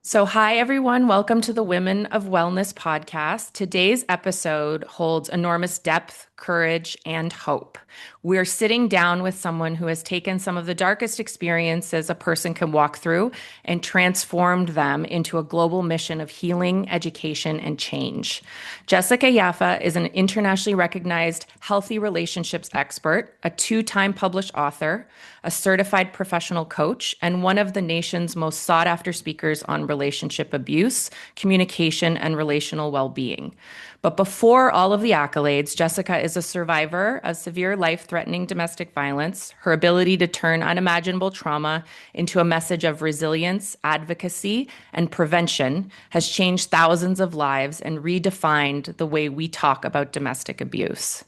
So, hi everyone. Welcome to the Women of Wellness podcast. Today's episode holds enormous depth, courage, and hope. We're sitting down with someone who has taken some of the darkest experiences a person can walk through and transformed them into a global mission of healing, education, and change. Jessica Yaffa is an internationally recognized healthy relationships expert, a two-time published author, a certified professional coach, and one of the nation's most sought after speakers on relationship abuse, communication, and relational well being. But before all of the accolades, Jessica is a survivor of severe life threatening domestic violence. Her ability to turn unimaginable trauma into a message of resilience, advocacy, and prevention has changed thousands of lives and redefined the way we talk about domestic abuse.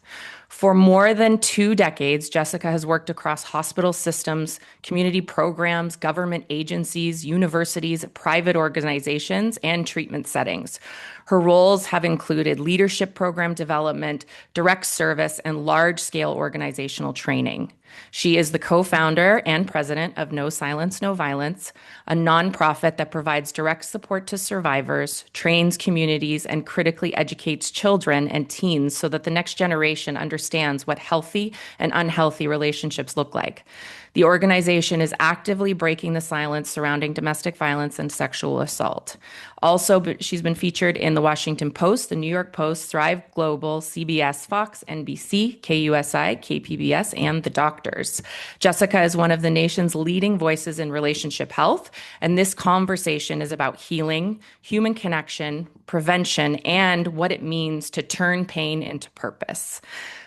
For more than 2 decades, Jessica has worked across hospital systems, community programs, government agencies, universities, private organizations, and treatment settings. Her roles have included leadership program development, direct service, and large scale organizational training. She is the co founder and president of No Silence, No Violence, a nonprofit that provides direct support to survivors, trains communities, and critically educates children and teens so that the next generation understands what healthy and unhealthy relationships look like. The organization is actively breaking the silence surrounding domestic violence and sexual assault. Also, she's been featured in the Washington Post, the New York Post, Thrive Global, CBS, Fox, NBC, KUSI, KPBS, and The Doctors. Jessica is one of the nation's leading voices in relationship health, and this conversation is about healing, human connection, prevention, and what it means to turn pain into purpose.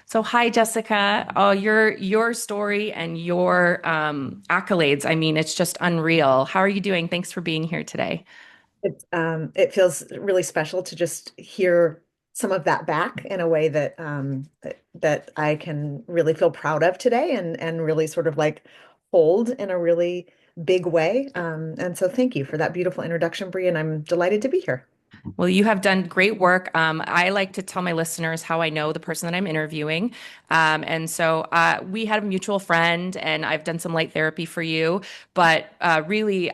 So, hi, Jessica. Oh, your story and your accolades. I mean, it's just unreal. How are you doing? Thanks for being here today. It feels really special to just hear some of that back in a way that I can really feel proud of today and really sort of like hold in a really big way. And so thank you for that beautiful introduction, Brie, and I'm delighted to be here. Well, you have done great work. I like to tell my listeners how I know the person that I'm interviewing. And so we had a mutual friend, and I've done some light therapy for you. But really,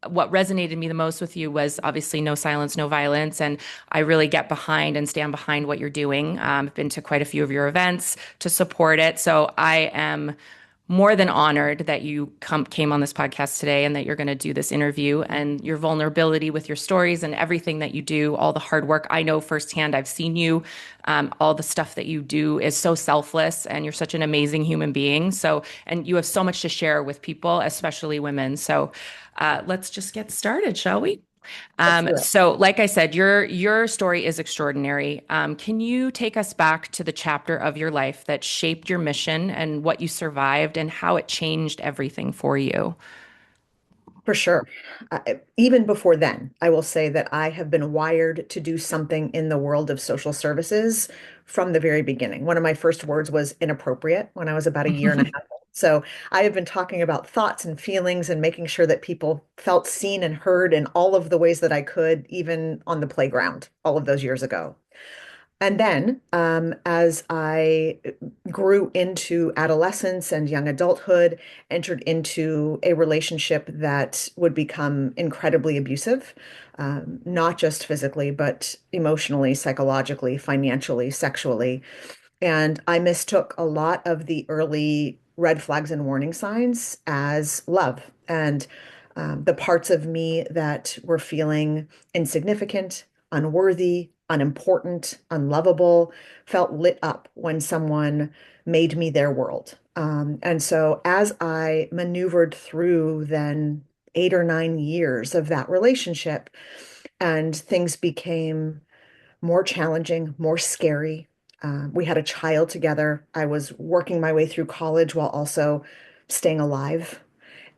what resonated me the most with you was obviously no silence, no violence. And I really get behind and stand behind what you're doing. I've been to quite a few of your events to support it. So I am more than honored that you came on this podcast today and that you're going to do this interview and your vulnerability with your stories and everything that you do, all the hard work. I know firsthand, I've seen you. All the stuff that you do is so selfless and you're such an amazing human being. So, and you have so much to share with people, especially women. So, let's just get started, shall we? Let's do it. So, like I said, your story is extraordinary. Can you take us back to the chapter of your life that shaped your mission and what you survived and how it changed everything for you? For sure. Even before then, I will say that I have been wired to do something in the world of social services from the very beginning. One of my first words was inappropriate when I was about a year and a half old. So I have been talking about thoughts and feelings and making sure that people felt seen and heard in all of the ways that I could, even on the playground, all of those years ago. And then, as I grew into adolescence and young adulthood, entered into a relationship that would become incredibly abusive, not just physically, but emotionally, psychologically, financially, sexually. And I mistook a lot of the early red flags and warning signs as love. And the parts of me that were feeling insignificant, unworthy, unimportant, unlovable felt lit up when someone made me their world. And so as I maneuvered through then 8 or 9 years of that relationship, and things became more challenging, more scary. We had a child together. I was working my way through college while also staying alive.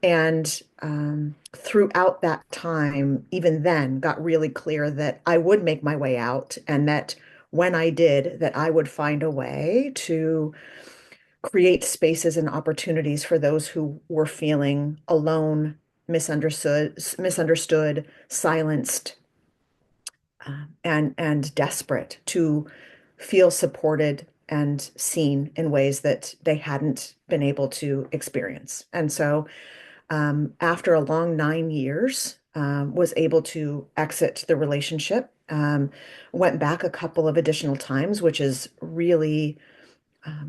And throughout that time, even then, got really clear that I would make my way out and that when I did, that I would find a way to create spaces and opportunities for those who were feeling alone, misunderstood, silenced, and desperate to feel supported and seen in ways that they hadn't been able to experience. And so after a long 9 years was able to exit the relationship. Went back a couple of additional times, which is really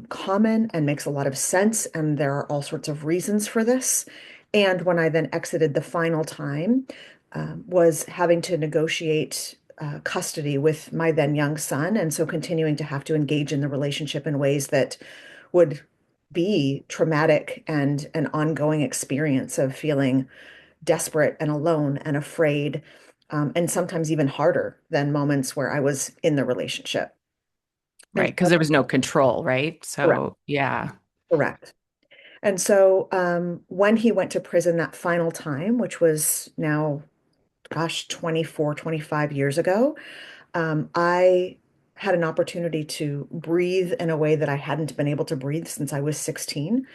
common and makes a lot of sense. And there are all sorts of reasons for this. And when I then exited the final time, was having to negotiate custody with my then young son. And so continuing to have to engage in the relationship in ways that would be traumatic and an ongoing experience of feeling desperate and alone and afraid, and sometimes even harder than moments where I was in the relationship. Right, And because there was no control, right? correct, So, yeah. correct. And so when he went to prison that final time, which was now, gosh, 24, 25 years ago, I had an opportunity to breathe in a way that I hadn't been able to breathe since I was 16,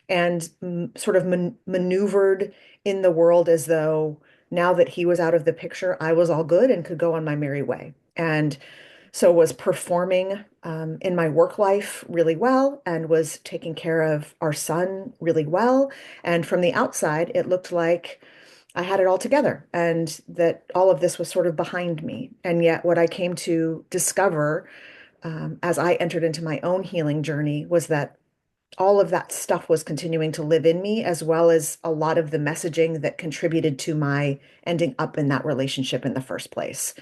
and sort of maneuvered in the world as though now that he was out of the picture, I was all good and could go on my merry way. And so was performing in my work life really well and was taking care of our son really well. And from the outside, it looked like I had it all together and that all of this was sort of behind me. And yet, what I came to discover as I entered into my own healing journey was that all of that stuff was continuing to live in me, as well as a lot of the messaging that contributed to my ending up in that relationship in the first place.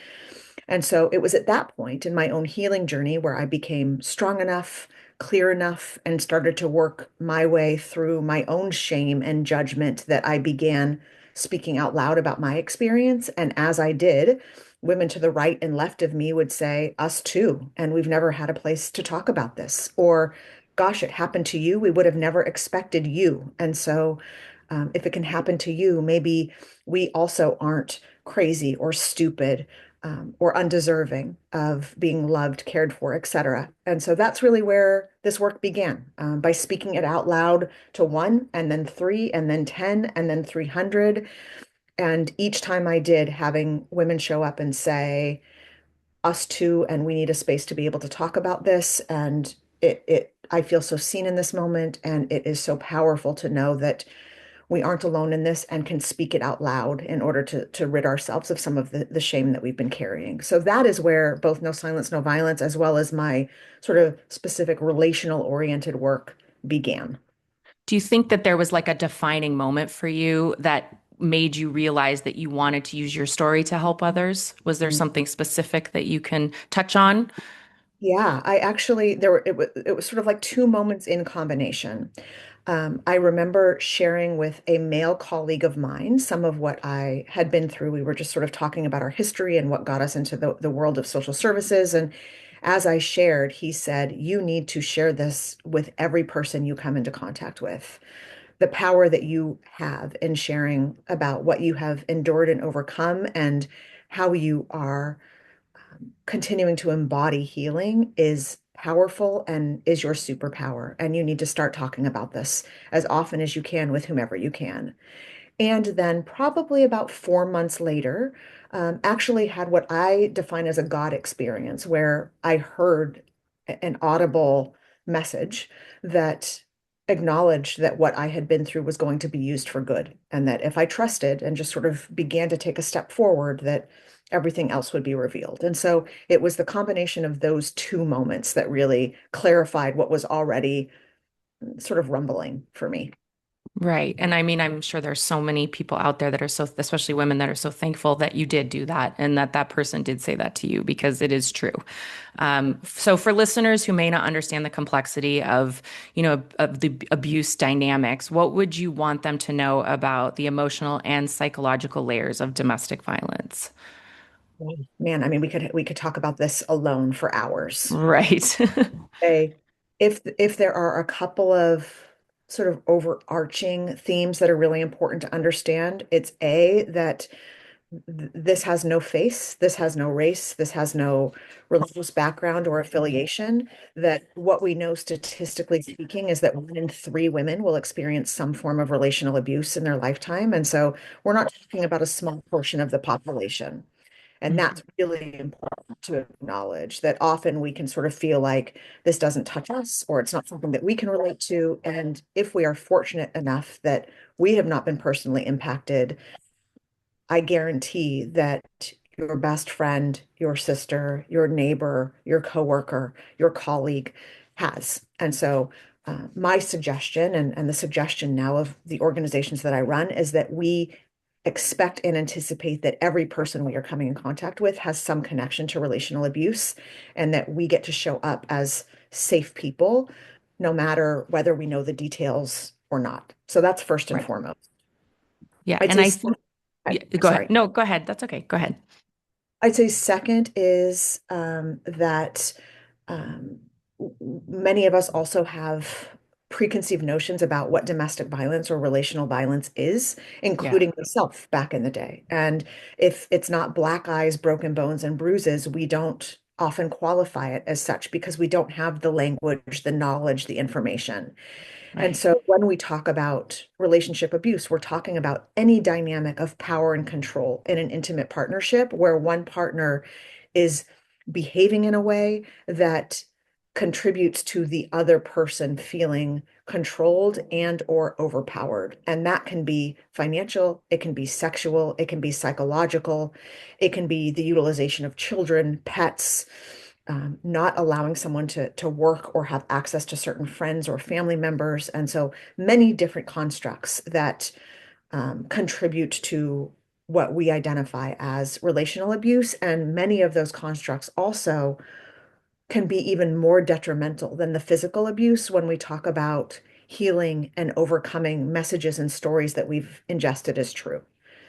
And so it was at that point in my own healing journey where I became strong enough, clear enough, and started to work my way through my own shame and judgment that I began speaking out loud about my experience. And as I did, women to the right and left of me would say, "Us too. And we've never had a place to talk about this." Or, "Gosh, it happened to you. We would have never expected you." And so, if it can happen to you, maybe we also aren't crazy or stupid, or undeserving of being loved, cared for, etc. And so that's really where this work began, by speaking it out loud to one, and then three, and then 10, and then 300. And each time I did, having women show up and say, "Us too, and we need a space to be able to talk about this." And I feel so seen in this moment, and it is so powerful to know that we aren't alone in this and can speak it out loud in order to rid ourselves of some of the shame that we've been carrying. So that is where both No Silence, No Violence, as well as my sort of specific relational oriented work began. Do you think that there was like a defining moment for you that made you realize that you wanted to use your story to help others? Was there something specific that you can touch on? Yeah, I actually it was sort of like two moments in combination. I remember sharing with a male colleague of mine some of what I had been through. We were just sort of talking about our history and what got us into the world of social services. And as I shared, he said, "You need to share this with every person you come into contact with. The power that you have in sharing about what you have endured and overcome and how you are continuing to embody healing is powerful and is your superpower. And you need to start talking about this as often as you can with whomever you can." And then, probably about 4 months later, actually had what I define as a God experience, where I heard an audible message that acknowledged that what I had been through was going to be used for good, and that if I trusted and just sort of began to take a step forward, that everything else would be revealed. And so it was the combination of those two moments that really clarified what was already sort of rumbling for me. Right. And I mean, I'm sure there's so many people out there that are so, especially women that are so thankful that you did do that and that that person did say that to you because it is true. So for listeners who may not understand the complexity of, of the abuse dynamics, what would you want them to know about the emotional and psychological layers of domestic violence? Man, I mean, we could talk about this alone for hours. Right. Say, if there are a couple of sort of overarching themes that are really important to understand, it's A, that this has no face, this has no race, this has no religious background or affiliation, that what we know statistically speaking is that 1 in 3 women will experience some form of relational abuse in their lifetime. And so we're not talking about a small portion of the population. And that's really important to acknowledge, that often we can sort of feel like this doesn't touch us or it's not something that we can relate to. And if we are fortunate enough that we have not been personally impacted, I guarantee that your best friend, your sister, your neighbor, your coworker, your colleague has. And so, my suggestion and the suggestion now of the organizations that I run is that we expect and anticipate that every person we are coming in contact with has some connection to relational abuse, and that we get to show up as safe people, no matter whether we know the details or not. So that's first and Right. foremost. Yeah. I'd And say, I think, yeah, go ahead. sorry. No, go ahead. That's okay. Go ahead. I'd say second is that um, many of us also have preconceived notions about what domestic violence or relational violence is, Yeah. including myself back in the day. And if it's not black eyes, broken bones, and bruises, we don't often qualify it as such because we don't have the language, the knowledge, the information. And Right. so when we talk about relationship abuse, we're talking about any dynamic of power and control in an intimate partnership where one partner is behaving in a way that contributes to the other person feeling controlled and or overpowered. And that can be financial, it can be sexual, it can be psychological, it can be the utilization of children, pets, not allowing someone to work or have access to certain friends or family members. And so many different constructs that contribute to what we identify as relational abuse. And many of those constructs also can be even more detrimental than the physical abuse when we talk about healing and overcoming messages and stories that we've ingested as true.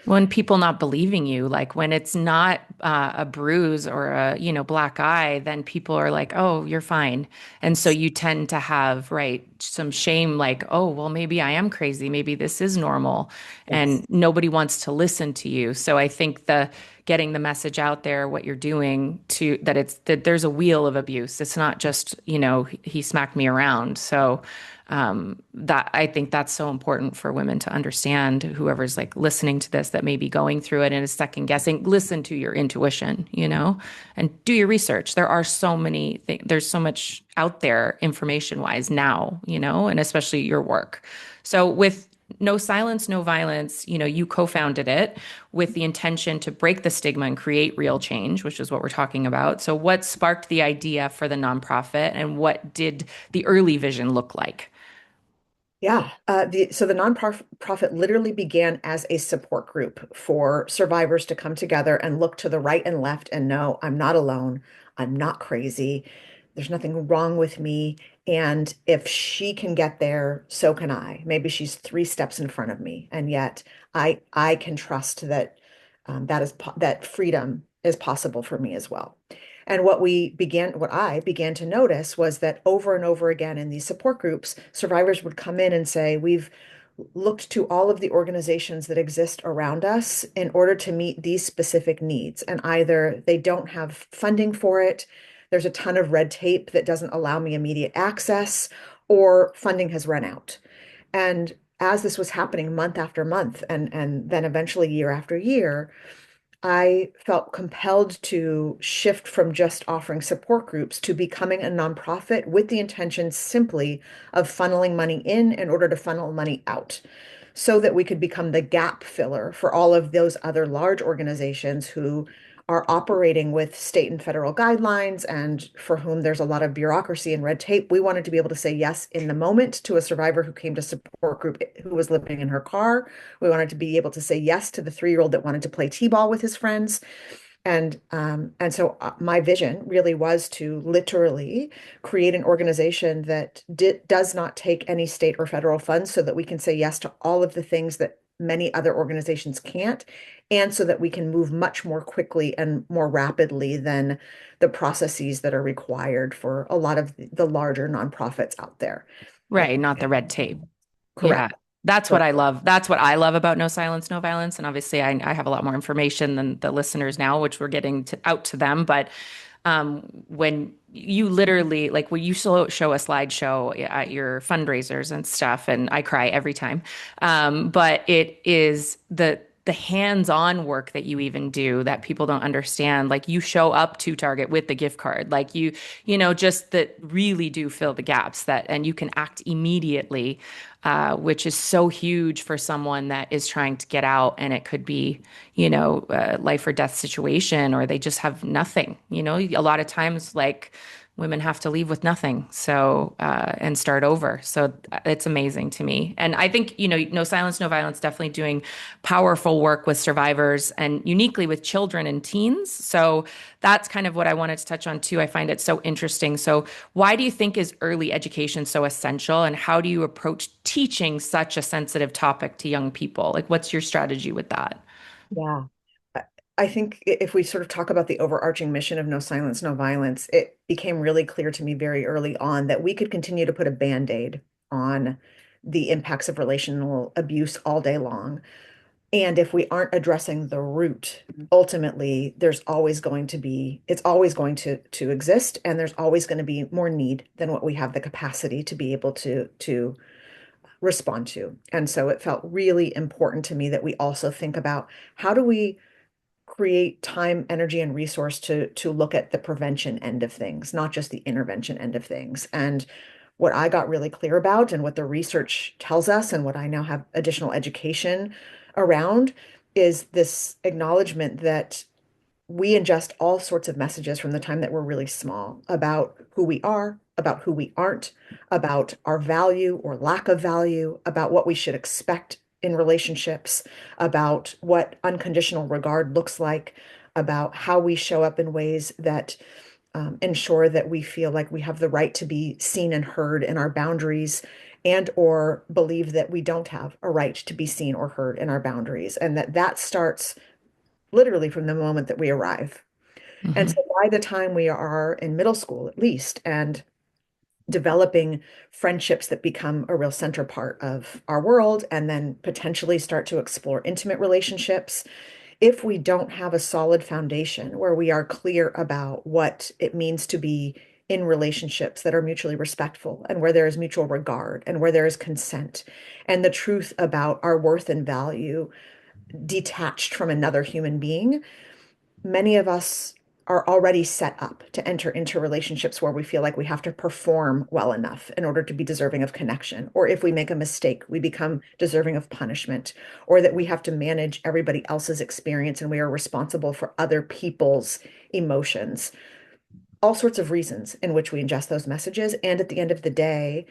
When people not believing you, like when it's not a bruise or a, black eye, then people are like, oh, you're fine. And so you tend to have, right, some shame, like, oh, well, maybe I am crazy. Maybe this is normal. Yes. And nobody wants to listen to you. So I think the getting the message out there, what you're doing to that there's a wheel of abuse. It's not just, he smacked me around. So that I think that's so important for women to understand, whoever's like listening to this that may be going through it and is second guessing, listen to your intuition, and do your research. There are so many things, there's so much out there information wise now, and especially your work. So with No Silence, No Violence, you co-founded it with the intention to break the stigma and create real change, which is what we're talking about. So what sparked the idea for the nonprofit and what did the early vision look like? Yeah. So the nonprofit literally began as a support group for survivors to come together and look to the right and left and know I'm not alone. I'm not crazy. There's nothing wrong with me. And if she can get there, so can I. Maybe she's three steps in front of me, and yet I can trust that that freedom is possible for me as well. And what I began to notice was that over and over again in these support groups, survivors would come in and say, we've looked to all of the organizations that exist around us in order to meet these specific needs. And either they don't have funding for it, there's a ton of red tape that doesn't allow me immediate access, or funding has run out. And as this was happening month after month, and then eventually year after year, I felt compelled to shift from just offering support groups to becoming a nonprofit with the intention simply of funneling money in order to funnel money out, so that we could become the gap filler for all of those other large organizations who are operating with state and federal guidelines and for whom there's a lot of bureaucracy and red tape. We wanted to be able to say yes in the moment to a survivor who came to support group who was living in her car. We wanted to be able to say yes to the 3-year-old that wanted to play t-ball with his friends. And so my vision really was to literally create an organization that does not take any state or federal funds, so that we can say yes to all of the things that many other organizations can't, and so that we can move much more quickly and more rapidly than the processes that are required for a lot of the larger nonprofits out there. Right, not the red tape. Yeah. Correct. That's what Correct. I love. That's what I love about No Silence, No Violence. And obviously, I have a lot more information than the listeners now, which we're getting out to them. But when you literally, like when you show a slideshow at your fundraisers and stuff, and I cry every time. But it is the hands-on work that you even do that people don't understand. Like you show up to Target with the gift card. Like just that really do fill the gaps that, and you can act immediately, which is so huge for someone that is trying to get out and it could be, a life or death situation, or they just have nothing. A lot of times, like, women have to leave with nothing, so and start over. So it's amazing to me. And I think, No Silence, No Violence definitely doing powerful work with survivors and uniquely with children and teens. So that's kind of what I wanted to touch on too. I find it so interesting. So why do you think is early education so essential, and how do you approach teaching such a sensitive topic to young people? Like, what's your strategy with that? Yeah. I I think if we sort of talk about the overarching mission of No Silence, No Violence, it became really clear to me very early on that we could continue to put a band-aid on the impacts of relational abuse all day long. And if we aren't addressing the root, ultimately, it's always going to exist, and there's always going to be more need than what we have the capacity to be able to respond to. And so it felt really important to me that we also think about how do we create time, energy, and resource to look at the prevention end of things, not just the intervention end of things. And what I got really clear about, and what the research tells us, and what I now have additional education around, is this acknowledgement that we ingest all sorts of messages from the time that we're really small about who we are, about who we aren't, about our value or lack of value, about what we should expect in relationships, about what unconditional regard looks like, about how we show up in ways that ensure that we feel like we have the right to be seen and heard in our boundaries, and or believe that we don't have a right to be seen or heard in our boundaries, and that starts literally from the moment that we arrive. And Hmm. so by the time we are in middle school, at least, and developing friendships that become a real center part of our world, and then potentially start to explore intimate relationships, if we don't have a solid foundation where we are clear about what it means to be in relationships that are mutually respectful, and where there is mutual regard, and where there is consent, and the truth about our worth and value detached from another human being, many of us are already set up to enter into relationships where we feel like we have to perform well enough in order to be deserving of connection. Or if we make a mistake, we become deserving of punishment, or that we have to manage everybody else's experience and we are responsible for other people's emotions. All sorts of reasons in which we ingest those messages. And at the end of the day,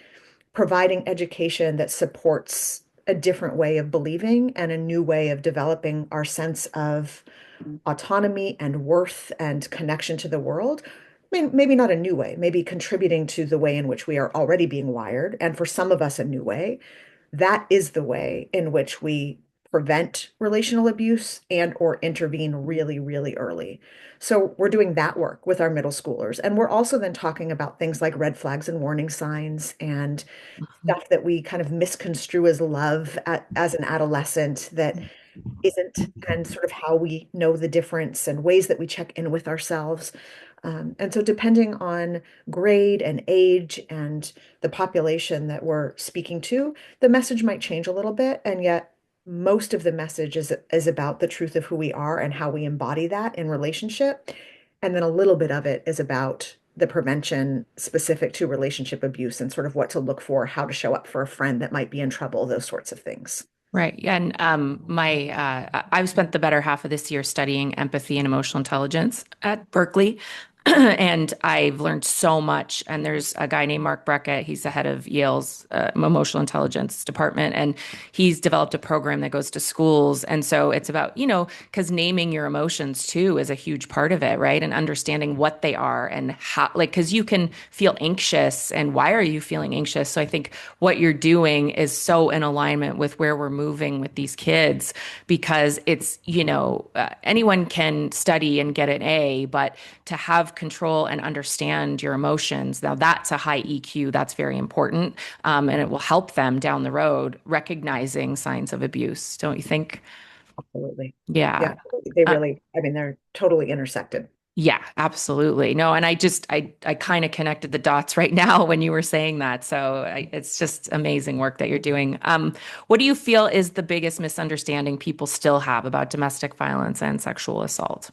providing education that supports a different way of believing and a new way of developing our sense of autonomy and worth and connection to the world. I mean, maybe not a new way, maybe contributing to the way in which we are already being wired, and for some of us, a new way. That is the way in which we prevent relational abuse and or intervene really, really early. So we're doing that work with our middle schoolers. And we're also then talking about things like red flags and warning signs, and stuff that we kind of misconstrue as love as an adolescent that isn't, and sort of how we know the difference and ways that we check in with ourselves. And so, depending on grade and age and the population that we're speaking to, the message might change a little bit. And yet, most of the message is about the truth of who we are and how we embody that in relationship. And then a little bit of it is about the prevention specific to relationship abuse and sort of what to look for, how to show up for a friend that might be in trouble, those sorts of things. Right. Yeah, and I've spent the better half of this year studying empathy and emotional intelligence at Berkeley. And I've learned so much. And there's a guy named Mark Breckett. He's the head of Yale's emotional intelligence department. And he's developed a program that goes to schools. And so it's about, because naming your emotions too is a huge part of it, right? And understanding what they are and how, like, because you can feel anxious and why are you feeling anxious? So I think what you're doing is so in alignment with where we're moving with these kids, because it's, anyone can study and get an A, but to have control and understand your emotions, now that's a high EQ. That's very important. And it will help them down the road recognizing signs of abuse, don't you think? Absolutely. Yeah. Yeah, they Uh, really, I mean, they're totally intersected. Yeah, absolutely. No, and I kind of connected the dots right now when you were saying that. So it's just amazing work that you're doing. What do you feel is the biggest misunderstanding people still have about domestic violence and sexual assault?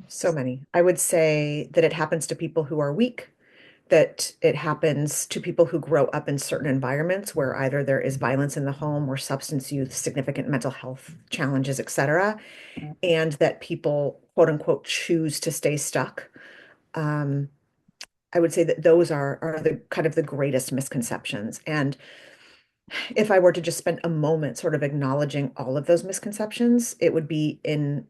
So many. I would say that it happens to people who are weak, that it happens to people who grow up in certain environments where either there is violence in the home or substance use, significant mental health challenges, etc., and that people, quote unquote, choose to stay stuck. Um, I would say that those are the kind of the greatest misconceptions. And if I were to just spend a moment sort of acknowledging all of those misconceptions, it would be in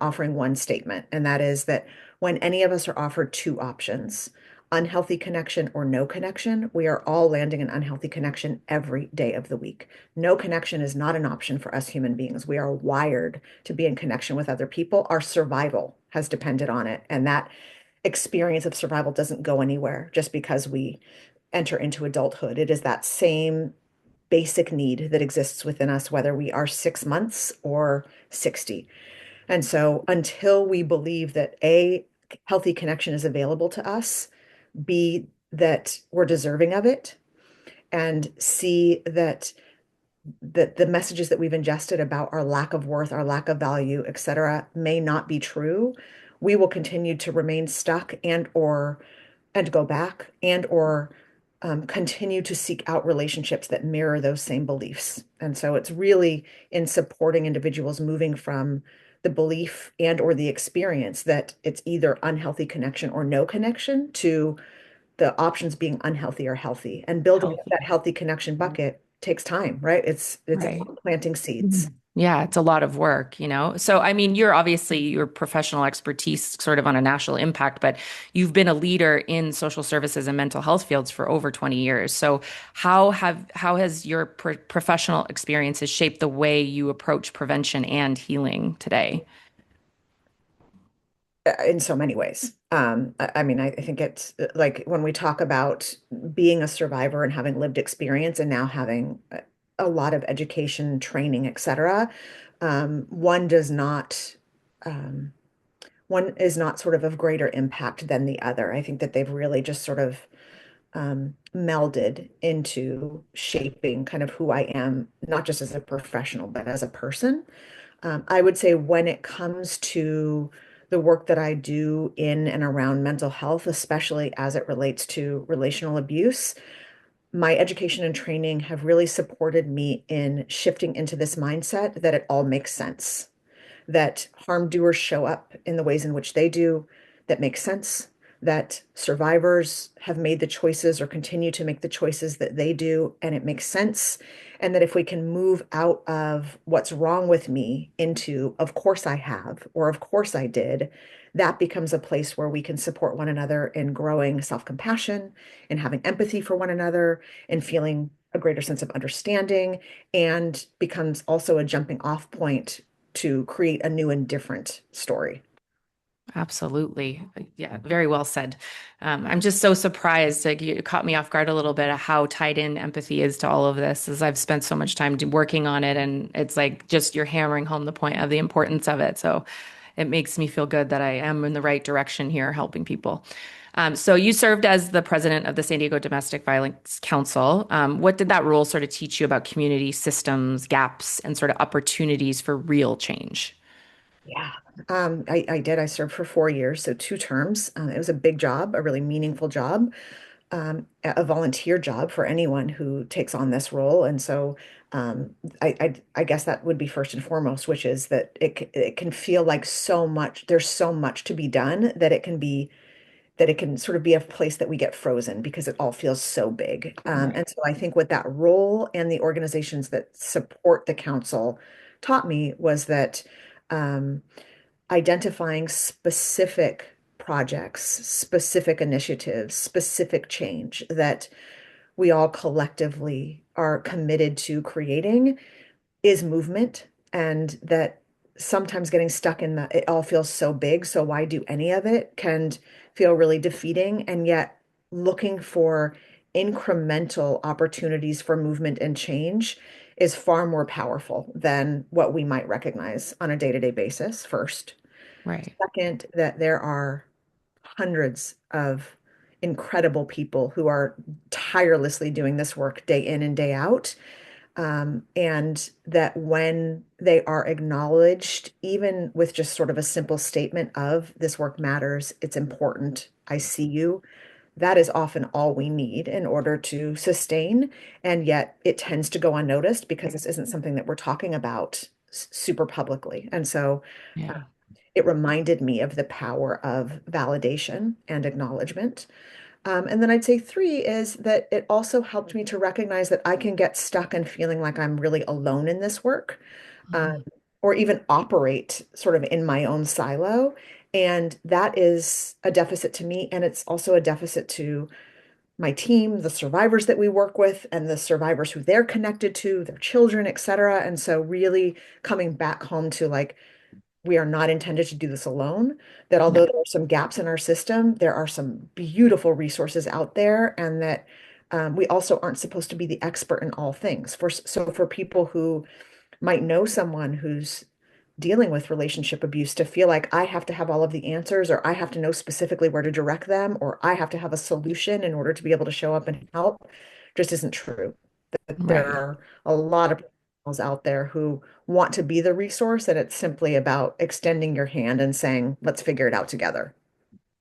offering one statement, and that is that when any of us are offered two options, unhealthy connection or no connection, we are all landing in unhealthy connection every day of the week. No connection is not an option for us human beings. We are wired to be in connection with other people. Our survival has depended on it, and that experience of survival doesn't go anywhere just because we enter into adulthood. It is that same basic need that exists within us, whether we are 6 months or 60. And so until we believe that A, healthy connection is available to us, B, that we're deserving of it, and C, that the messages that we've ingested about our lack of worth, our lack of value, et cetera, may not be true, we will continue to remain stuck and go back and or continue to seek out relationships that mirror those same beliefs. And so it's really in supporting individuals moving from the belief and or the experience that it's either unhealthy connection or no connection to the options being unhealthy or healthy. And building Healthy. that healthy connection bucket takes time, right? It's Right. about planting seeds. Mhm. Yeah, it's a lot of work, you know? So, I mean, you're obviously your professional expertise sort of on a national impact, but you've been a leader in social services and mental health fields for over 20 years. So, how has your professional experiences shaped the way you approach prevention and healing today? In so many ways. I mean, I think it's like when we talk about being a survivor and having lived experience and now having a lot of education, training, et cetera, one does not, um, one is not sort of greater impact than the other. I think that they've really just sort of melded into shaping kind of who I am, not just as a professional, but as a person. I would say when it comes to the work that I do in and around mental health, especially as it relates to relational abuse, my education and training have really supported me in shifting into this mindset that it all makes sense, that harm doers show up in the ways in which they do that make sense, that survivors have made the choices or continue to make the choices that they do, and it makes sense. And that if we can move out of what's wrong with me into, of course I have, or of course I did, that becomes a place where we can support one another in growing self-compassion and having empathy for one another and feeling a greater sense of understanding, and becomes also a jumping off point to create a new and different story. Absolutely. Yeah, very well said. I'm just so surprised. Like you caught me off guard a little bit of how tied in empathy is to all of this, as I've spent so much time working on it, and it's like just you're hammering home the point of the importance of it. So it makes me feel good that I am in the right direction here, helping people. So you served as the president of the San Diego Domestic Violence Council. What did that role sort of teach you about community systems, gaps, and sort of opportunities for real change? Yeah. I did. I served for 4 years, so two terms. It was a big job, a really meaningful job, a volunteer job for anyone who takes on this role. And so I guess that would be first and foremost, which is that it can feel like so much, there's so much to be done that it can sort of be a place that we get frozen because it all feels so big. Right. And so I think what that role and the organizations that support the council taught me was that um, identifying specific projects, specific initiatives, specific change that we all collectively are committed to creating is movement, and that sometimes getting stuck in the it all feels so big, so why do any of it can feel really defeating, and yet looking for incremental opportunities for movement and change is far more powerful than what we might recognize on a day-to-day basis first. Right. Second, that there are hundreds of incredible people who are tirelessly doing this work day in and day out. And that when they are acknowledged, even with just sort of a simple statement of this work matters, it's important, I see you, that is often all we need in order to sustain. And yet it tends to go unnoticed because this isn't something that we're talking about super publicly. And so Yeah. it reminded me of the power of validation and acknowledgement. And then I'd say three is that it also helped me to recognize that I can get stuck in feeling like I'm really alone in this work, uh, Mm. or even operate sort of in my own silo. And that is a deficit to me. And it's also a deficit to my team, the survivors that we work with, and the survivors who they're connected to, their children, et cetera. And so really coming back home to like, we are not intended to do this alone, that No. although there are some gaps in our system, there are some beautiful resources out there, and that we also aren't supposed to be the expert in all things. So for people who might know someone who's dealing with relationship abuse, to feel like I have to have all of the answers, or I have to know specifically where to direct them, or I have to have a solution in order to be able to show up and help, just isn't true. That there Right. are a lot of professionals out there who want to be the resource, and it's simply about extending your hand and saying, let's figure it out together.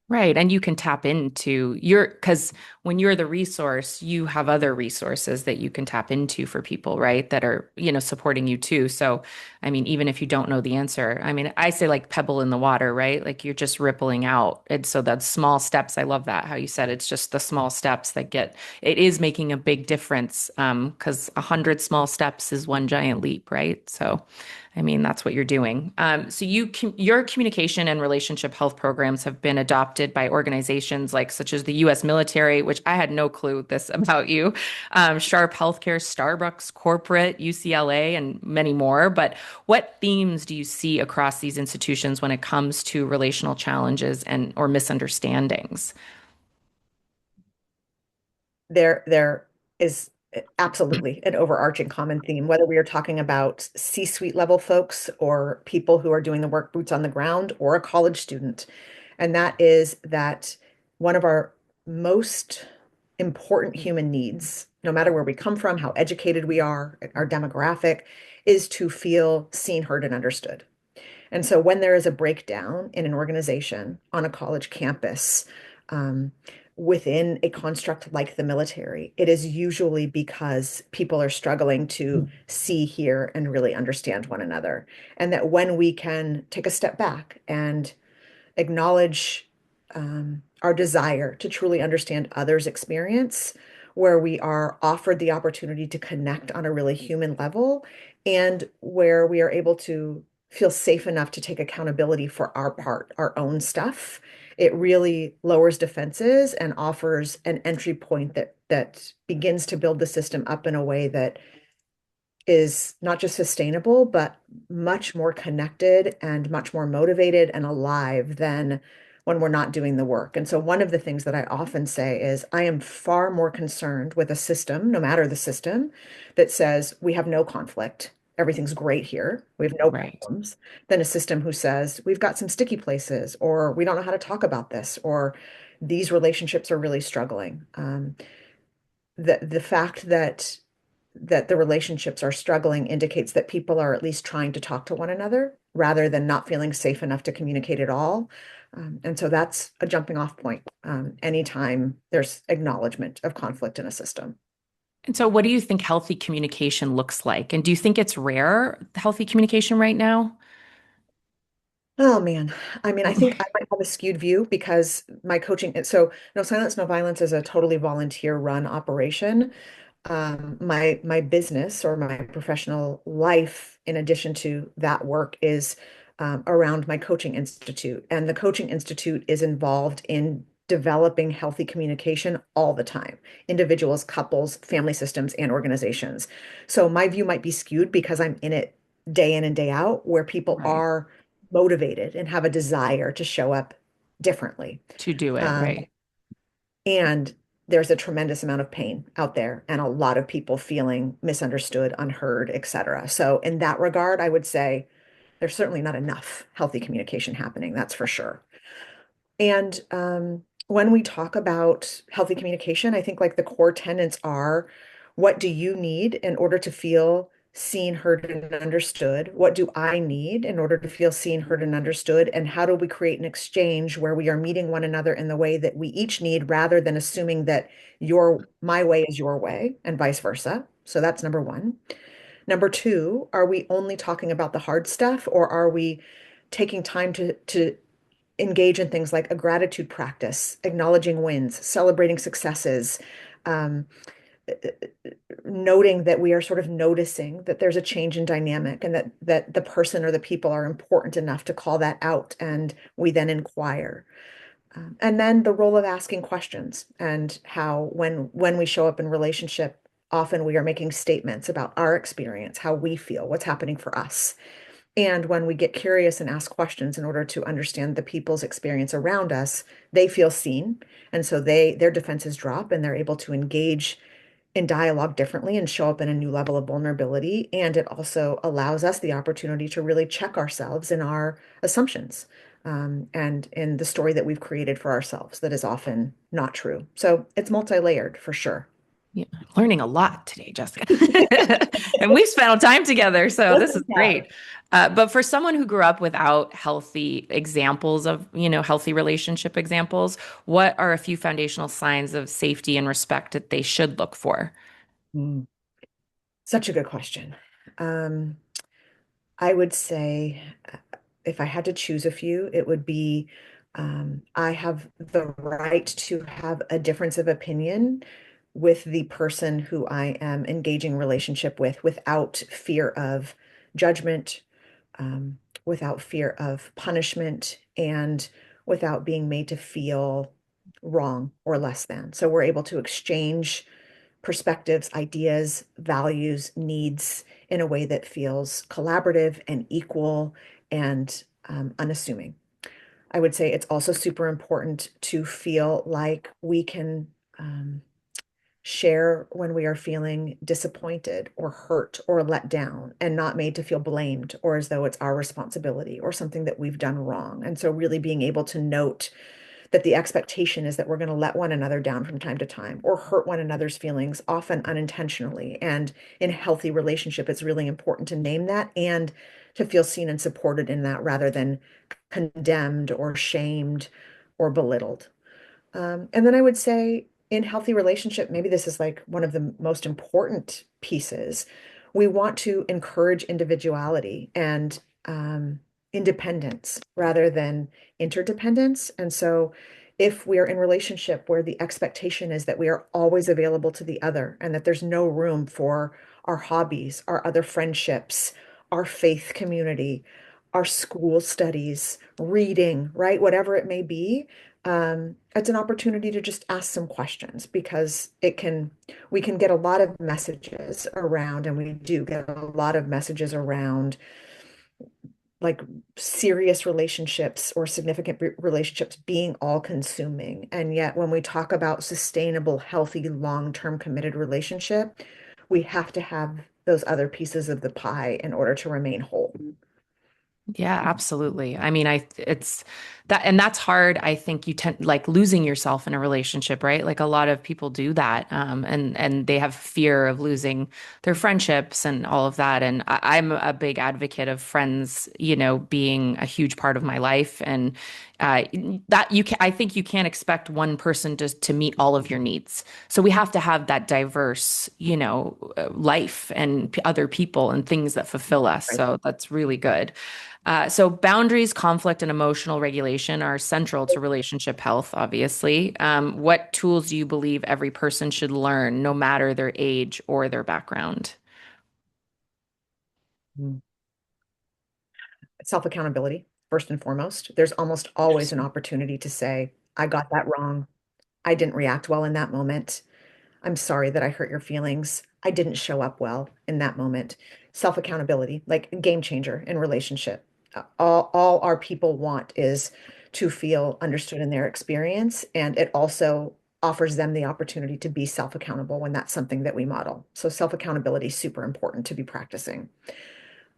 Right. And you can tap into because when you're the resource, you have other resources that you can tap into for people, right? That are, supporting you too. So, I mean, even if you don't know the answer, I mean, I say like pebble in the water, right? Like you're just rippling out. And so that's small steps. I love that, how you said it's just the small steps it is making a big difference. Because 100 small steps is one giant leap, right? So, I mean, that's what you're doing. Your communication and relationship health programs have been adopted by organizations like such as the U.S. military, which I had no clue this about you, Sharp Healthcare, Starbucks, corporate, UCLA, and many more. But what themes do you see across these institutions when it comes to relational challenges and or misunderstandings? There is absolutely an overarching common theme, whether we are talking about C-suite level folks or people who are doing the work boots on the ground or a college student. And that is that one of our most important human needs, no matter where we come from, how educated we are, our demographic, is to feel seen, heard, and understood. And so when there is a breakdown in an organization on a college campus, um, within a construct like the military, it is usually because people are struggling to see, hear, and really understand one another. And that when we can take a step back and acknowledge our desire to truly understand others' experience, where we are offered the opportunity to connect on a really human level, and where we are able to feel safe enough to take accountability for our part, our own stuff. It really lowers defenses and offers an entry point that begins to build the system up in a way that is not just sustainable, but much more connected and much more motivated and alive than when we're not doing the work. And so, one of the things that I often say is I am far more concerned with a system, no matter the system, that says we have no conflict, everything's great here, we have no Right. problems, than a system who says we've got some sticky places, or we don't know how to talk about this, or these relationships are really struggling. The fact that the relationships are struggling indicates that people are at least trying to talk to one another rather than not feeling safe enough to communicate at all. And so that's a jumping off point anytime there's acknowledgement of conflict in a system. And so, what do you think healthy communication looks like? And do you think it's rare, healthy communication right now? Oh man. I mean, I think I might have a skewed view because my coaching, so No Silence, No Violence is a totally volunteer run operation. My business or my professional life, in addition to that work, is around my coaching institute. And the coaching institute is involved in developing healthy communication all the time, individuals, couples, family systems, and organizations. So my view might be skewed because I'm in it day in and day out, where people Right. are motivated and have a desire to show up differently. To do it, Um, right. and there's a tremendous amount of pain out there and a lot of people feeling misunderstood, unheard, et cetera. So in that regard, I would say There's certainly not enough healthy communication happening, that's for sure. And when we talk about healthy communication, I think like the core tenets are, what do you need in order to feel seen, heard, and understood? What do I need in order to feel seen, heard, and understood? And how do we create an exchange where we are meeting one another in the way that we each need, rather than assuming that my way is your way and vice versa? So that's number one. Number two, are we only talking about the hard stuff, or are we taking time to engage in things like a gratitude practice, acknowledging wins, celebrating successes, um, noting that we are sort of noticing that there's a change in dynamic, and that the person or the people are important enough to call that out, and we then inquire. And then the role of asking questions, and how when we show up in relationship, often we are making statements about our experience, how we feel, what's happening for us. And when we get curious and ask questions in order to understand the people's experience around us, they feel seen. And so their defenses drop, and they're able to engage in dialogue differently and show up in a new level of vulnerability. And it also allows us the opportunity to really check ourselves in our assumptions, and in the story that we've created for ourselves that is often not true. So it's multi-layered for sure. Yeah, I'm learning a lot today, Jessica. And we've spent time together, so Yes, this is we have. great. But for someone who grew up without healthy examples of, healthy relationship examples, what are a few foundational signs of safety and respect that they should look for? Mm. Such a good question. Um, I would say, if I had to choose a few, it would be, I have the right to have a difference of opinion with the person who I am engaging relationship with, without fear of judgment, without fear of punishment, and without being made to feel wrong or less than. So we're able to exchange perspectives, ideas, values, needs in a way that feels collaborative and equal, and unassuming. I would say it's also super important to feel like we can share when we are feeling disappointed or hurt or let down, and not made to feel blamed or as though it's our responsibility or something that we've done wrong. And so really being able to note that the expectation is that we're going to let one another down from time to time, or hurt one another's feelings, often unintentionally. And in a healthy relationship, it's really important to name that, and to feel seen and supported in that, rather than condemned or shamed or belittled. And then I would say, in healthy relationship, maybe this is like one of the most important pieces. We want to encourage individuality and independence rather than interdependence. And so if we are in relationship where the expectation is that we are always available to the other, and that there's no room for our hobbies, our other friendships, our faith community, our school studies, reading, right? Whatever it may be, it's an opportunity to just ask some questions, because we can get a lot of messages around, and we do get a lot of messages around, like, serious relationships or significant relationships being all consuming. And yet, when we talk about sustainable, healthy, long-term committed relationship, we have to have those other pieces of the pie in order to remain whole. Yeah, absolutely. I mean, it's that, and that's hard. I think you tend like losing yourself in a relationship, right? Like a lot of people do that, and they have fear of losing their friendships and all of that. And I'm a big advocate of friends, being a huge part of my life, and uh, that you can. I think you can't expect one person to meet all of your needs. So we have to have that diverse, life and other people and things that fulfill us. Right. So that's really good. So boundaries, conflict, and emotional regulation are central to relationship health, obviously. What tools do you believe every person should learn, no matter their age or their background? Mm. Self-accountability, first and foremost. There's almost always an Interesting. opportunity to say, I got that wrong. I didn't react well in that moment. I'm sorry that I hurt your feelings. I didn't show up well in that moment. Self-accountability, like game changer in relationship. All our people want is to feel understood in their experience, and it also offers them the opportunity to be self-accountable when that's something that we model. So self-accountability is super important to be practicing.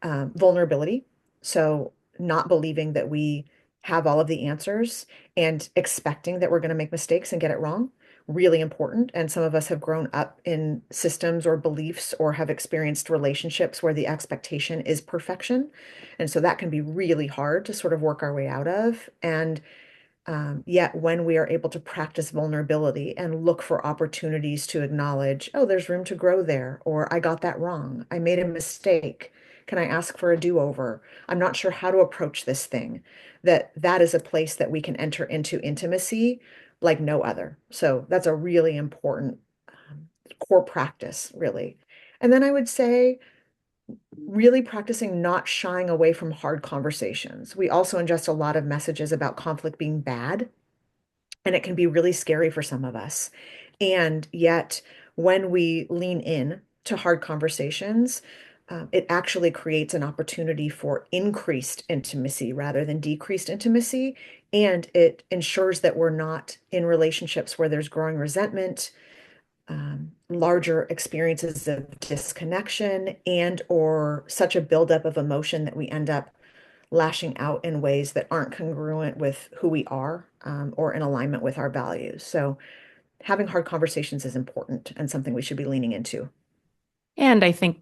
Vulnerability. So not believing that we have all of the answers and expecting that we're going to make mistakes and get it wrong, really important. And some of us have grown up in systems or beliefs or have experienced relationships where the expectation is perfection. And so that can be really hard to sort of work our way out of. And yet, when we are able to practice vulnerability and look for opportunities to acknowledge, oh, there's room to grow there, or I got that wrong, I made a mistake. Can I ask for a do-over? I'm not sure how to approach this thing. That is a place that we can enter into intimacy like no other. So that's a really important core practice, really. And then I would say really practicing not shying away from hard conversations. We also ingest a lot of messages about conflict being bad, and it can be really scary for some of us. And yet, when we lean in to hard conversations, it actually creates an opportunity for increased intimacy rather than decreased intimacy. And it ensures that we're not in relationships where there's growing resentment, larger experiences of disconnection, and or such a buildup of emotion that we end up lashing out in ways that aren't congruent with who we are, or in alignment with our values. So having hard conversations is important and something we should be leaning into. And I think,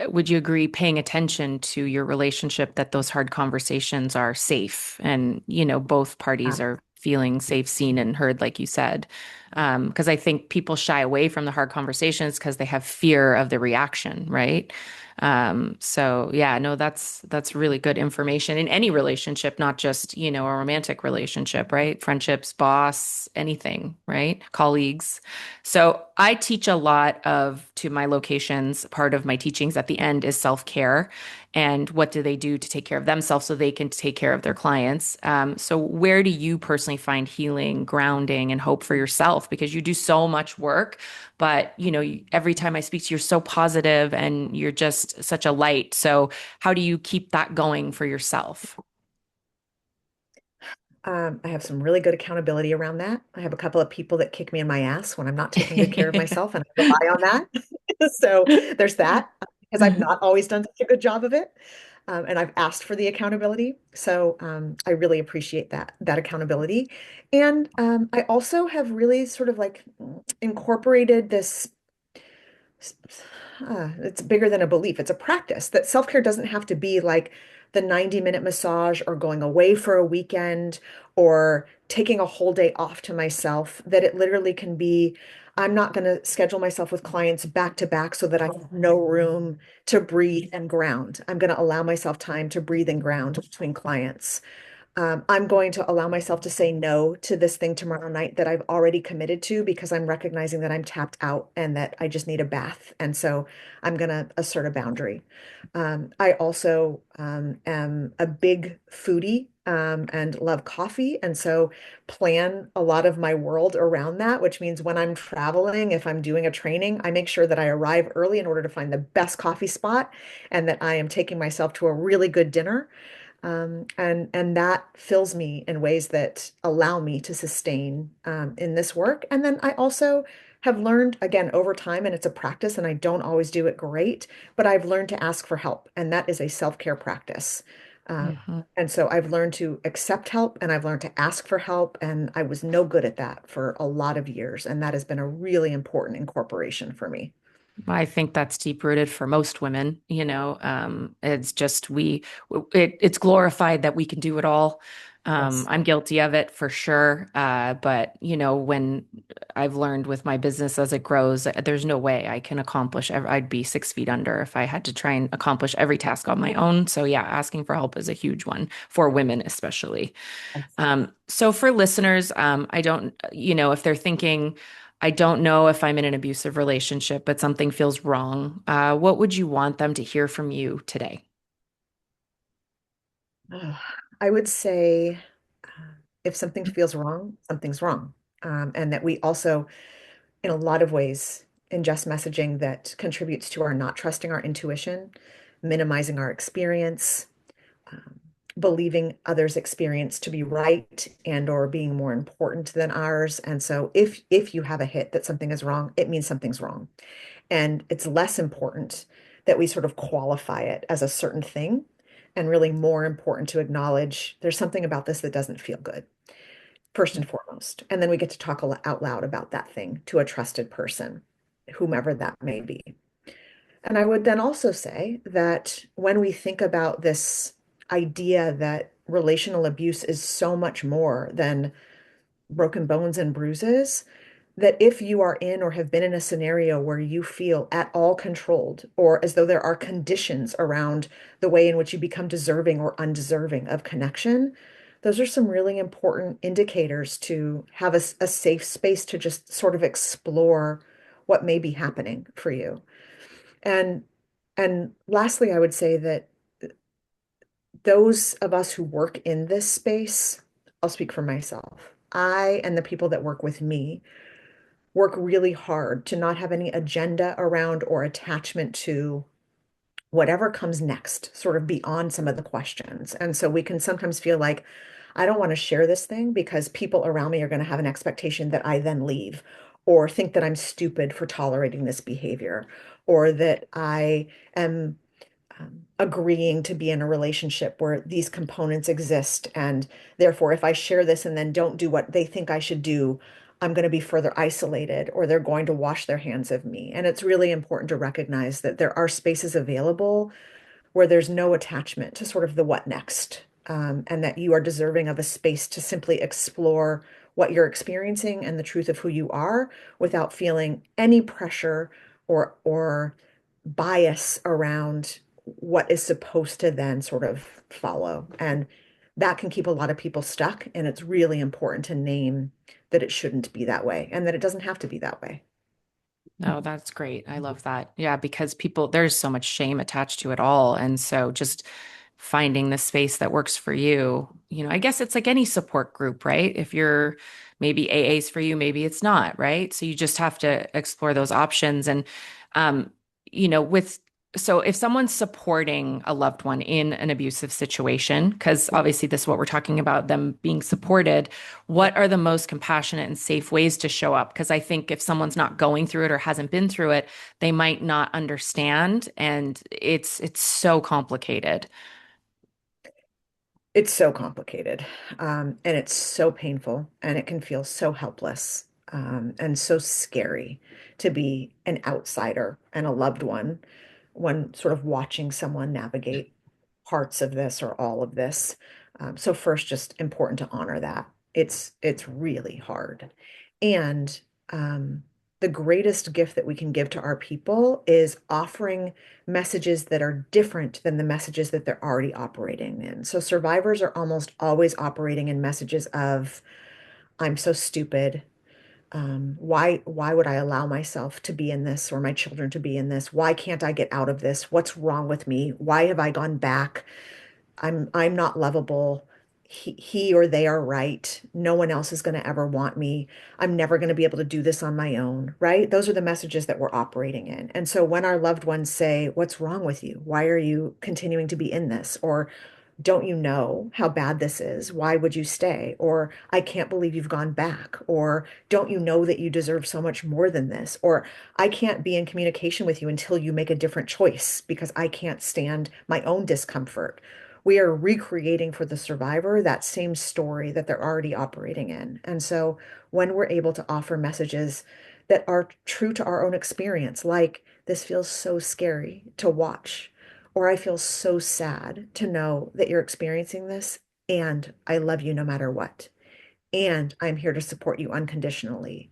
would you agree, paying attention to your relationship, that those hard conversations are safe and, both parties Uh, are feeling safe, seen, and heard, like you said? Because I think people shy away from the hard conversations because they have fear of the reaction, right? So yeah, no, that's really good information in any relationship, not just, a romantic relationship, right? Friendships, boss, anything, right? Colleagues. So I teach a lot of to my locations. Part of my teachings at the end is self-care and what do they do to take care of themselves so they can take care of their clients. So where do you personally find healing, grounding, and hope for yourself? Because you do so much work, but every time I speak to you, you're so positive and you're just such a light. So how do you keep that going for yourself? I have some really good accountability around that. I have a couple of people that kick me in my ass when I'm not taking good care of myself, and I rely on that. So there's that, because I've not always done such a good job of it. And I've asked for the accountability. So I really appreciate that accountability. And I also have really sort of like incorporated this, it's bigger than a belief. It's a practice that self-care doesn't have to be like the 90-minute massage or going away for a weekend or taking a whole day off to myself, that it literally can be, I'm not going to schedule myself with clients back to back so that I have no room to breathe and ground. I'm going to allow myself time to breathe and ground between clients. I'm going to allow myself to say no to this thing tomorrow night that I've already committed to because I'm recognizing that I'm tapped out and that I just need a bath. And so I'm going to assert a boundary. I also am a big foodie, and love coffee. And so plan a lot of my world around that, which means when I'm traveling, if I'm doing a training, I make sure that I arrive early in order to find the best coffee spot and that I am taking myself to a really good dinner. And that fills me in ways that allow me to sustain in this work. And then I also have learned again over time, and it's a practice, and I don't always do it great, but I've learned to ask for help, and that is a self-care practice. Mhm. And so I've learned to accept help and I've learned to ask for help, and I was no good at that for a lot of years, and that has been a really important incorporation for me. I think that's deep rooted for most women. It's just it's glorified that we can do it all. Yes. I'm guilty of it for sure. But when I've learned with my business as it grows, there's no way I can accomplish. I'd be 6 feet under if I had to try and accomplish every task on my own. So yeah, asking for help is a huge one for women, especially. So for listeners, I don't, if they're thinking, I don't know if I'm in an abusive relationship, but something feels wrong, what would you want them to hear from you today? I would say if something feels wrong, something's wrong. And that we also, in a lot of ways, ingest messaging that contributes to our not trusting our intuition, minimizing our experience, um, believing others' experience to be right and or being more important than ours. And so if you have a hit that something is wrong, it means something's wrong. And it's less important that we sort of qualify it as a certain thing and really more important to acknowledge there's something about this that doesn't feel good, first and foremost. And then we get to talk out loud about that thing to a trusted person, whomever that may be. And I would then also say that when we think about this idea that relational abuse is so much more than broken bones and bruises, that if you are in or have been in a scenario where you feel at all controlled, or as though there are conditions around the way in which you become deserving or undeserving of connection, those are some really important indicators to have a safe space to just sort of explore what may be happening for you. And and lastly, I would say that those of us who work in this space, I'll speak for myself. I and the people that work with me work really hard to not have any agenda around or attachment to whatever comes next, sort of beyond some of the questions. And so we can sometimes feel like, I don't want to share this thing because people around me are going to have an expectation that I then leave, or think that I'm stupid for tolerating this behavior, or that I am agreeing to be in a relationship where these components exist. And therefore, if I share this and then don't do what they think I should do, I'm going to be further isolated, or they're going to wash their hands of me. And it's really important to recognize that there are spaces available where there's no attachment to sort of the what next, and that you are deserving of a space to simply explore what you're experiencing and the truth of who you are without feeling any pressure or bias around what is supposed to then sort of follow. And that can keep a lot of people stuck. And it's really important to name that it shouldn't be that way and that it doesn't have to be that way. No, that's great. I love that. Yeah, because people, there's so much shame attached to it all. And so just finding the space that works for you, I guess it's like any support group, right? If you're maybe AA's for you, maybe it's not, right? So you just have to explore those options. And, um, with so if someone's supporting a loved one in an abusive situation, because obviously this is what we're talking about, them being supported, what are the most compassionate and safe ways to show up? Because I think if someone's not going through it or hasn't been through it, they might not understand, and it's so complicated. It's so complicated, and it's so painful, and it can feel so helpless, and so scary to be an outsider and a loved one when sort of watching someone navigate parts of this or all of this. So first, just important to honor that. It's really hard. And the greatest gift that we can give to our people is offering messages that are different than the messages that they're already operating in. So survivors are almost always operating in messages of, I'm so stupid. Why would I allow myself to be in this or my children to be in this? Why can't I get out of this? What's wrong with me? Why have I gone back? I'm not lovable. He or they are right. No one else is going to ever want me. I'm never going to be able to do this on my own, right? Those are the messages that we're operating in. And so when our loved ones say, "What's wrong with you? Why are you continuing to be in this?" Or don't you know how bad this is? Why would you stay? Or I can't believe you've gone back. Or don't you know that you deserve so much more than this? Or I can't be in communication with you until you make a different choice because I can't stand my own discomfort. We are recreating for the survivor that same story that they're already operating in. And so when we're able to offer messages that are true to our own experience, like this feels so scary to watch, or I feel so sad to know that you're experiencing this, and I love you no matter what. And I'm here to support you unconditionally.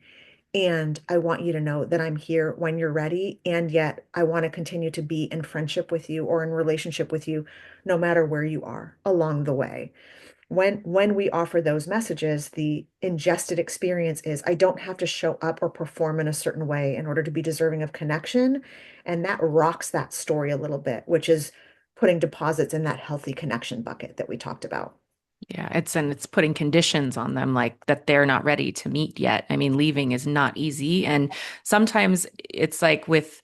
And I want you to know that I'm here when you're ready. And yet I want to continue to be in friendship with you or in relationship with you, no matter where you are along the way. When we offer those messages, the ingested experience is I don't have to show up or perform in a certain way in order to be deserving of connection. And that rocks that story a little bit, which is putting deposits in that healthy connection bucket that we talked about. Yeah, it's putting conditions on them like that they're not ready to meet yet. I mean, leaving is not easy, and sometimes it's like with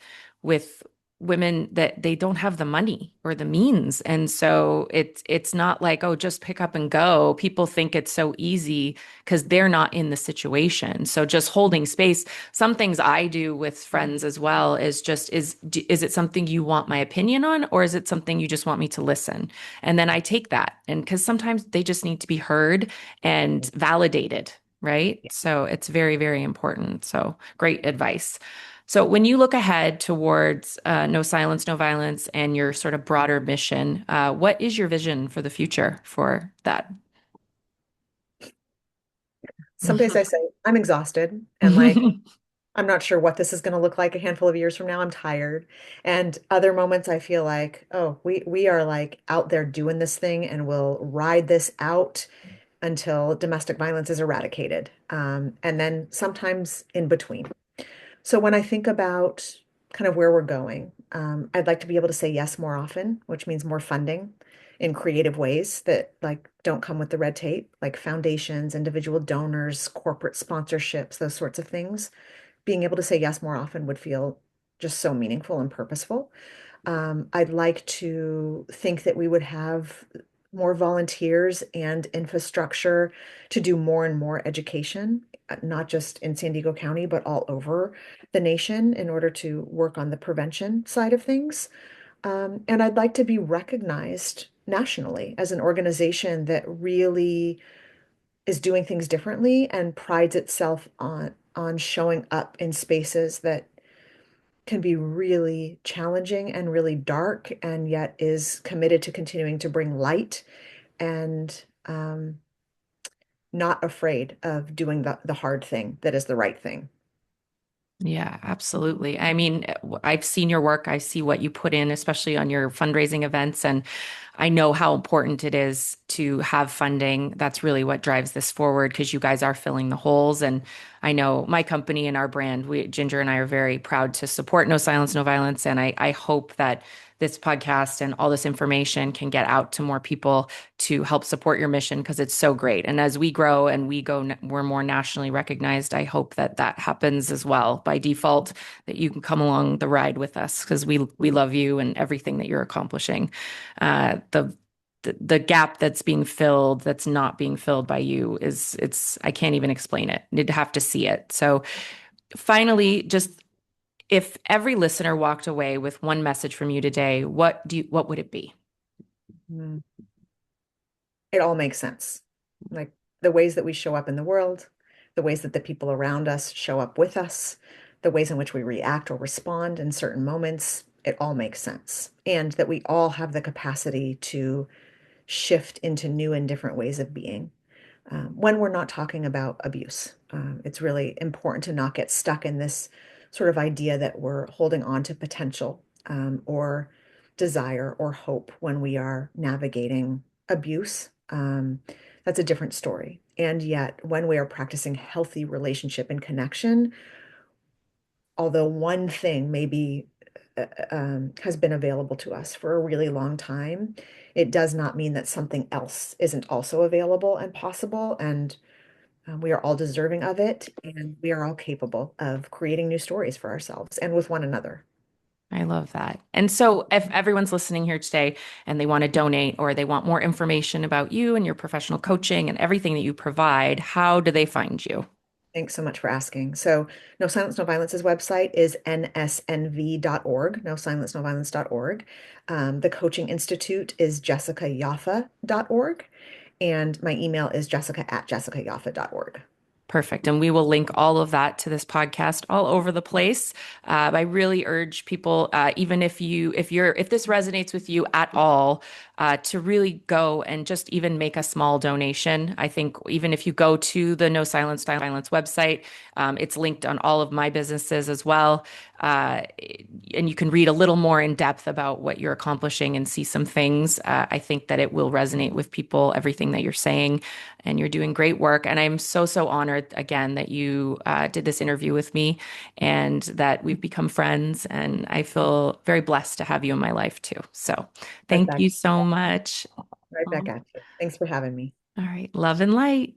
women that they don't have the money or the means. And so it's not like, oh, just pick up and go. People think it's so easy because they're not in the situation. So just holding space. Some things I do with friends as well is just is it something you want my opinion on, or is it something you just want me to listen? And then I take that. And because sometimes they just need to be heard and validated, right? So it's very, very important. So great advice. So, when you look ahead towards No Silence, No Violence and your sort of broader mission, what is your vision for the future for that? Some days I say I'm exhausted and like I'm not sure what this is going to look like a handful of years from now. I'm tired. And other moments I feel like, oh, we are like out there doing this thing and we'll ride this out until domestic violence is eradicated. And then sometimes in between. So when I think about kind of where we're going, I'd like to be able to say yes more often, which means more funding in creative ways that like don't come with the red tape, like foundations, individual donors, corporate sponsorships, those sorts of things. Being able to say yes more often would feel just so meaningful and purposeful. I'd like to think that we would have more volunteers and infrastructure to do more and more education, not just in San Diego County, but all over the nation in order to work on the prevention side of things. And I'd like to be recognized nationally as an organization that really is doing things differently and prides itself on showing up in spaces that can be really challenging and really dark, and yet is committed to continuing to bring light and not afraid of doing the hard thing that is the right thing. Yeah, absolutely. I mean, I've seen your work. I see what you put in, especially on your fundraising events. And I know how important it is to have funding. That's really what drives this forward because you guys are filling the holes. And I know my company and our brand, Ginger and I are very proud to support No Silence, No Violence. And I hope that this podcast and all this information can get out to more people to help support your mission because it's so great. And as we grow and we're more nationally recognized. I hope that that happens as well by default, that you can come along the ride with us because we love you and everything that you're accomplishing. The gap that's being filled, that's not being filled by you, is it's I can't even explain it. You'd have to see it. So finally, just if every listener walked away with one message from you today, what would it be? Mm. It all makes sense. Like the ways that we show up in the world, the ways that the people around us show up with us, the ways in which we react or respond in certain moments, it all makes sense. And that we all have the capacity to shift into new and different ways of being. When we're not talking about abuse, it's really important to not get stuck in this sort of idea that we're holding on to potential or desire or hope when we are navigating abuse. That's a different story. And yet, when we are practicing healthy relationship and connection, although one thing maybe has been available to us for a really long time, it does not mean that something else isn't also available and possible. And we are all deserving of it, and we are all capable of creating new stories for ourselves and with one another. I love that. And so, if everyone's listening here today and they want to donate or they want more information about you and your professional coaching and everything that you provide, how do they find you? Thanks so much for asking. So, No Silence, No Violence's website is nsnv.org, no silence, no violence.org. The Coaching Institute is jessicayaffa.org. And my email is jessica@jessicayaffa.org. Perfect. And we will link all of that to this podcast all over the place. I really urge people, even if this resonates with you at all, to really go and just even make a small donation. I think even if you go to the No Silence, No Violence website, it's linked on all of my businesses as well. Uh, and you can read a little more in depth about what you're accomplishing and see some things. I think that it will resonate with people, everything that you're saying, and you're doing great work. And I'm so, so honored again that you did this interview with me and that we've become friends. And I feel very blessed to have you in my life too. So Right thank back, you so much. right back All at you. Thanks for having me. right. Love and light.